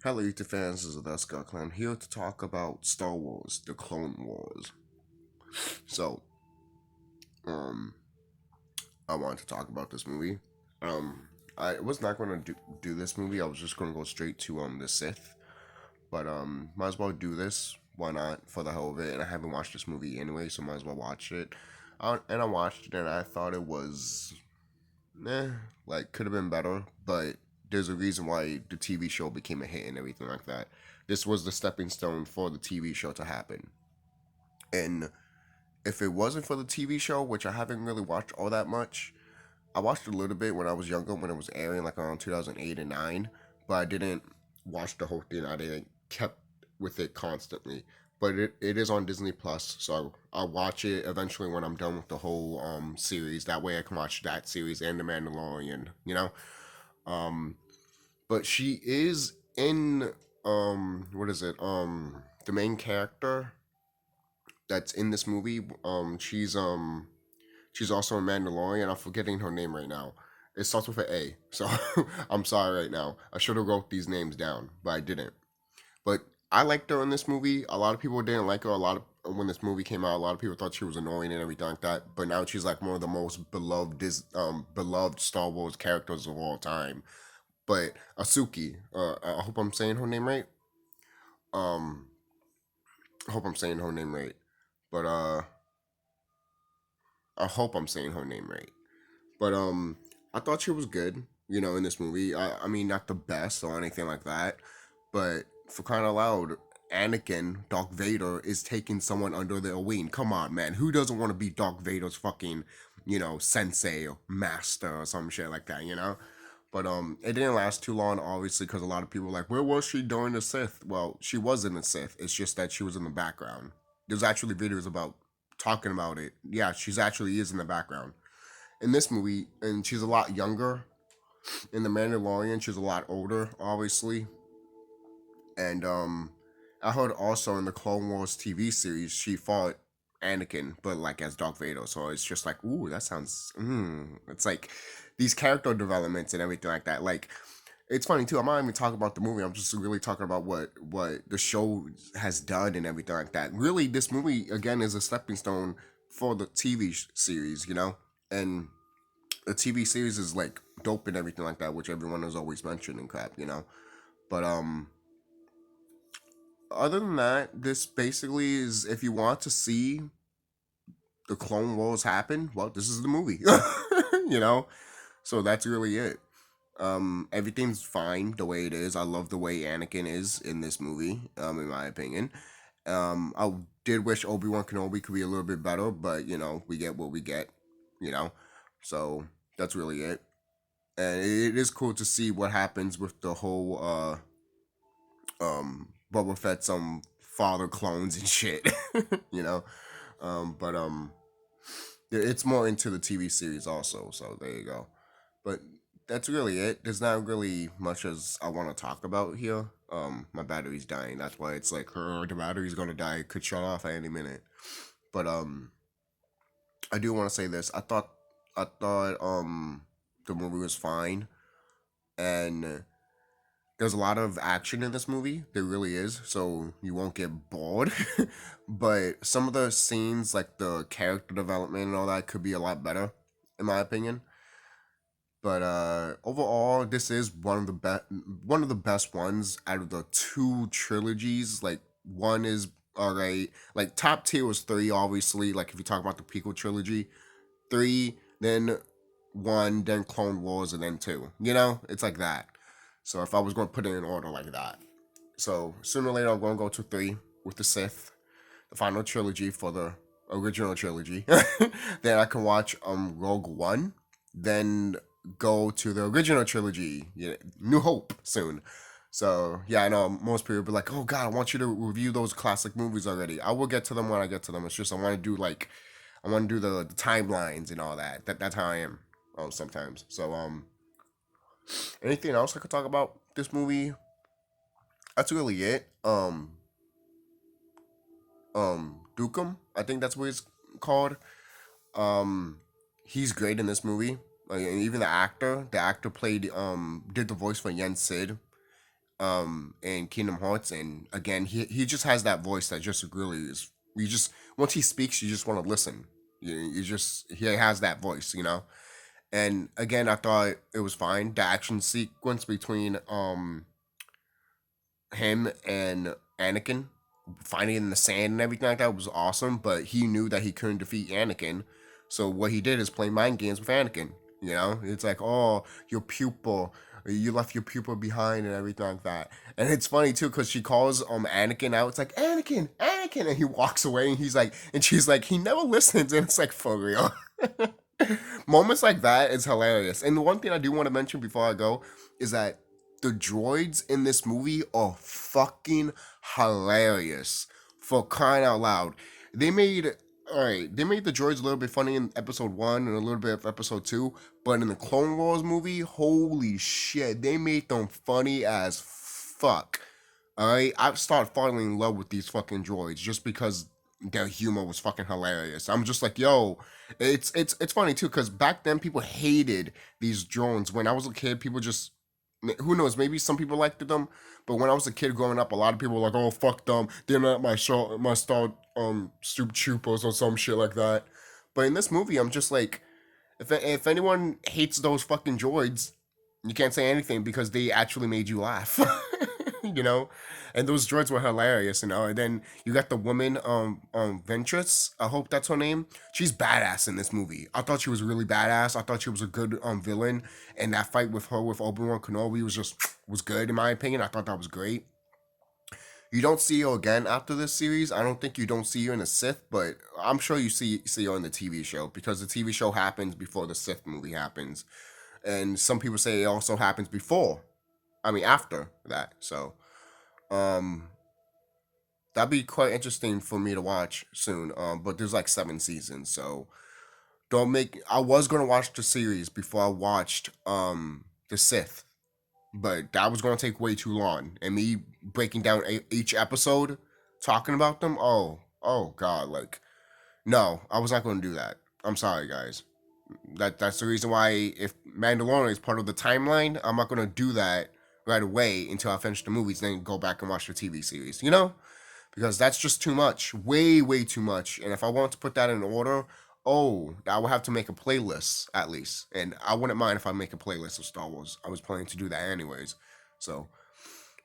Hello, YouTube fans. This is TheSkullKlown here to talk about Star Wars: The Clone Wars. So, um, I wanted to talk about this movie. Um, I was not going to do this movie. I was just going to go straight to the Sith, but might as well do this. Why not? For the hell of it. And I haven't watched this movie anyway, so might as well watch it. And I watched it, and I thought it was, eh, like could have been better, but there's a reason why the TV show became a hit and everything like that. This was the stepping stone for the TV show to happen. And if it wasn't for the TV show, which I haven't really watched all that much, I watched a little bit when I was younger when it was airing, like around 2008 and 9, but I didn't watch the whole thing. I didn't kept with it constantly. But it is on Disney Plus, so I'll watch it eventually when I'm done with the whole series. That way I can watch that series and The Mandalorian, you know? Um, but she is in what is it? The main character that's in this movie. She's also a Mandalorian. I'm forgetting her name right now. It starts with an A, so I'm sorry right now. I should have wrote these names down, but I didn't. But I liked her in this movie. A lot of people didn't like her. A lot of when this movie came out, a lot of people thought she was annoying and everything like that. But now she's like one of the most beloved Star Wars characters of all time. But Asuki, I hope I'm saying her name right. Um, I hope I'm saying her name right. But I hope I'm saying her name right. But I thought she was good, in this movie. I mean, not the best or anything like that, but for crying out loud, Anakin, Darth Vader, is taking someone under their wing. Come on, man. Who doesn't want to be Darth Vader's fucking, sensei or master or some shit like that? But it didn't last too long, obviously, because a lot of people were like, where was she during the Sith? Well, she was in the Sith. It's just that she was in the background. There's actually videos about talking about it. Yeah, she's actually is in the background in this movie, and she's a lot younger. In the Mandalorian, she's a lot older, obviously. And I heard also in the Clone Wars TV series, she fought Anakin, but like as Darth Vader. So it's just like, ooh, that sounds. It's like these character developments and everything like that. Like, it's funny too. I'm not even talking about the movie. I'm just really talking about what the show has done and everything like that. Really, this movie again is a stepping stone for the TV series, and the TV series is like dope and everything like that, which everyone has always mentioned and crap. But other than that, this basically is if you want to see the Clone Wars happen, well, this is the movie. you know? So that's really it. Everything's fine the way it is. I love the way Anakin is in this movie, in my opinion. I did wish Obi-Wan Kenobi could be a little bit better, but we get what we get, you know. So that's really it. And it is cool to see what happens with the whole Boba Fett's father clones and shit, you know. But it's more into the TV series also, so there you go. But that's really it. There's not really much as I want to talk about here. My battery's dying. That's why it's like, the battery's gonna die. It could shut off at any minute. But I do want to say this. I thought the movie was fine, and there's a lot of action in this movie. There really is, so you won't get bored. But some of the scenes, like the character development and all that, could be a lot better, in my opinion. But overall, this is one of the best ones out of the two trilogies. Like one is alright. Like top tier was three, obviously. Like if you talk about the prequel trilogy, three, then one, then Clone Wars, and then two. It's like that. So if I was going to put it in order like that, so sooner or later I'm going to go to three with the Sith, the final trilogy for the original trilogy. Then I can watch Rogue One, then go to the original trilogy, New Hope soon. So yeah, I know most people be like, "Oh God, I want you to review those classic movies already." I will get to them when I get to them. It's just I want to do the timelines and all that. That's how I am. Sometimes. So anything else I could talk about this movie? That's really it. Dukem, I think that's what it's called. Um, he's great in this movie. Like, and even the actor played did the voice for Yen Sid. in Kingdom Hearts, and again, he just has that voice that just really is. You just once he speaks, you just want to listen. You just he has that voice, you know. And again, I thought it was fine. The action sequence between him and Anakin finding in the sand and everything like that was awesome. But he knew that he couldn't defeat Anakin, so what he did is play mind games with Anakin. You know, it's like, oh, your pupil, you left your pupil behind and everything like that. And it's funny too because she calls Anakin out. It's like Anakin, Anakin, and he walks away and he's like, and she's like, he never listens, and it's like for real. Moments like that is hilarious. And the one thing I do want to mention before I go is that the droids in this movie are fucking hilarious. For crying out loud. They made they made the droids a little bit funny in episode 1 and a little bit of episode 2, but in the Clone Wars movie, holy shit, they made them funny as fuck. Alright, I've started falling in love with these fucking droids just because their humor was fucking hilarious. I'm just like, yo, it's funny too, because back then people hated these drones. When I was a kid, people just who knows, maybe some people liked them, but when I was a kid growing up, a lot of people were like, oh fuck them, they're not my show my star soup troopers or some shit like that. But in this movie, I'm just like, if anyone hates those fucking droids, you can't say anything because they actually made you laugh. You know, and those droids were hilarious, you know. And then you got the woman, Ventress. I hope that's her name. She's badass in this movie. I thought she was really badass. I thought she was a good villain, and that fight with her with Obi-Wan Kenobi was good in my opinion. I thought that was great. You don't see her again after this series. I don't think you don't see her in the Sith, but I'm sure you see her in the TV show because the TV show happens before the Sith movie happens, and some people say it also happens before. I mean, after that. So, um, that'd be quite interesting for me to watch soon. But there's like 7 seasons, so don't make. I was gonna watch the series before I watched the Sith, but that was gonna take way too long, and me breaking down each episode, talking about them. Oh God, like no, I was not gonna do that. I'm sorry, guys. That's the reason why if Mandalorian is part of the timeline, I'm not gonna do that right away until I finish the movies, then go back and watch the TV series. You know, because that's just too much, way too much. And if I want to put that in order, oh, I will have to make a playlist at least, and I wouldn't mind if I make a playlist of Star Wars. I was planning to do that anyways. So,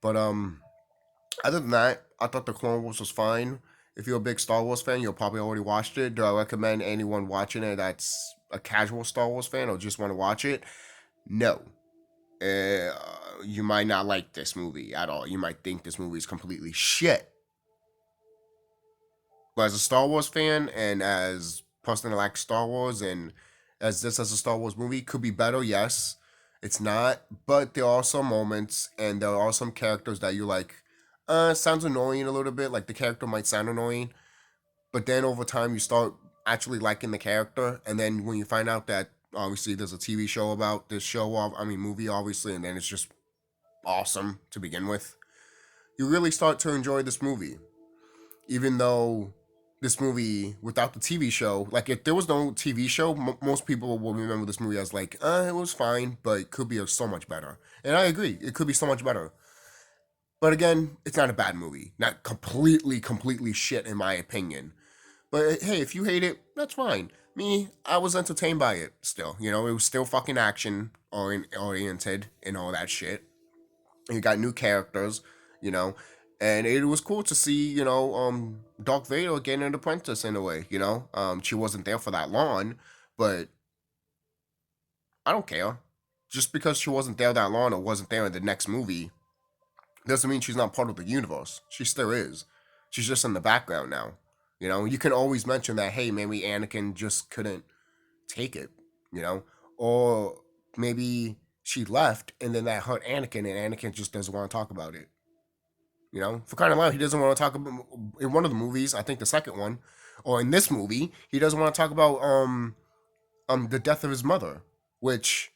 but other than that, I thought the Clone Wars was fine. If you're a big Star Wars fan, you'll probably already watched it. Do I recommend anyone watching it that's a casual Star Wars fan or just want to watch it? No. Uh, you might not like this movie at all. You might think this movie is completely shit. But as a Star Wars fan and as a person that likes Star Wars and as this as a Star Wars movie could be better, yes. It's not, but there are some moments and there are some characters that you like, sounds annoying a little bit, like the character might sound annoying, but then over time you start actually liking the character, and then when you find out that obviously there's a TV show about this show, I mean movie obviously, and then it's just awesome to begin with, you really start to enjoy this movie. Even though this movie without the TV show, like if there was no TV show, most people will remember this movie as like, it was fine, but it could be so much better. And I agree, it could be so much better. But again, it's not a bad movie, not completely shit in my opinion. But hey, if you hate it, that's fine. Me, I was entertained by it still. You know, it was still fucking action oriented and all that shit. You got new characters, you know, and it was cool to see, Darth Vader getting an apprentice in a way, you know. She wasn't there for that long, but I don't care. Just because she wasn't there that long or wasn't there in the next movie doesn't mean she's not part of the universe. She still is. She's just in the background now. You know, you can always mention that, hey, maybe Anakin just couldn't take it, you know, or maybe she left and then that hurt Anakin and Anakin just doesn't want to talk about it. You know, for kind of loud, he doesn't want to talk about in one of the movies. I think the second one, or in this movie, he doesn't want to talk about the death of his mother, which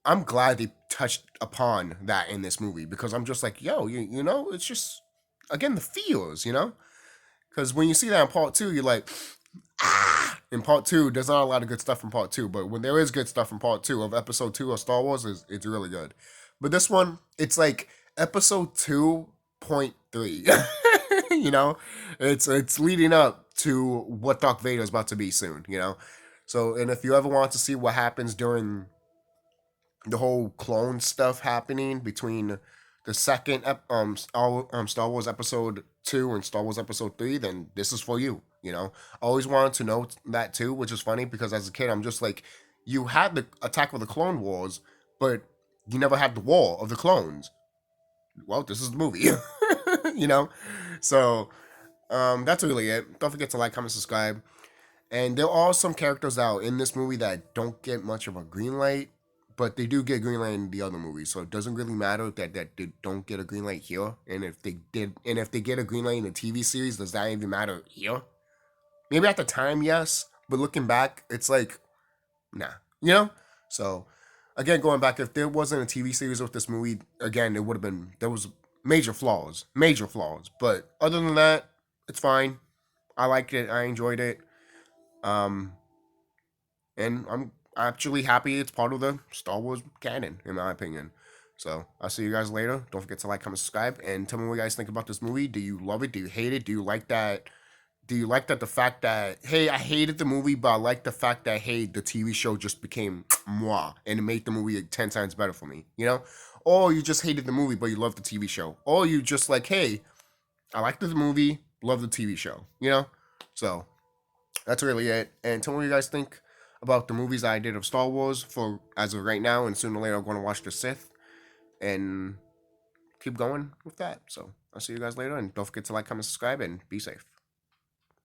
I'm glad they touched upon that in this movie because I'm just like, yo, you know, it's just again the feels, you know, because when you see that in part two, you're like, ah. In part two, there's not a lot of good stuff in part two, but when there is good stuff in part two of episode two of Star Wars, it's really good. But this one, it's like episode 2.3. You know, it's leading up to what Darth Vader is about to be soon. You know, so and if you ever want to see what happens during the whole clone stuff happening between the second Star Wars episode 2 and Star Wars episode 3, then this is for you. You know, I always wanted to know that too, which is funny because as a kid, I'm just like, you had the Attack of the Clone Wars, but you never had the War of the Clones. Well, this is the movie. You know, so that's really it. Don't forget to like, comment, subscribe. And there are some characters out in this movie that don't get much of a green light, but they do get green light in the other movies. So it doesn't really matter that they don't get a green light here. And if they did, and if they get a green light in the TV series, does that even matter here? Maybe at the time, yes. But looking back, it's like, nah, you know. So again, going back, if there wasn't a TV series with this movie, again, it would have been there was major flaws, major flaws. But other than that, it's fine. I liked it. I enjoyed it. Um, and I'm actually happy it's part of the Star Wars canon, in my opinion. So I'll see you guys later. Don't forget to like, comment, subscribe, and tell me what you guys think about this movie. Do you love it? Do you hate it? Do you like that? Do you like that the fact that hey, I hated the movie, but I like the fact that hey, the TV show just became moi and it made the movie 10 times better for me, you know? Or you just hated the movie, but you love the TV show. Or you just like, hey, I liked the movie, love the TV show, you know? So that's really it. And tell me what you guys think about the movies I did of Star Wars for as of right now. And sooner or later, I'm going to watch The Sith and keep going with that. So I'll see you guys later. And don't forget to like, comment, subscribe, and be safe.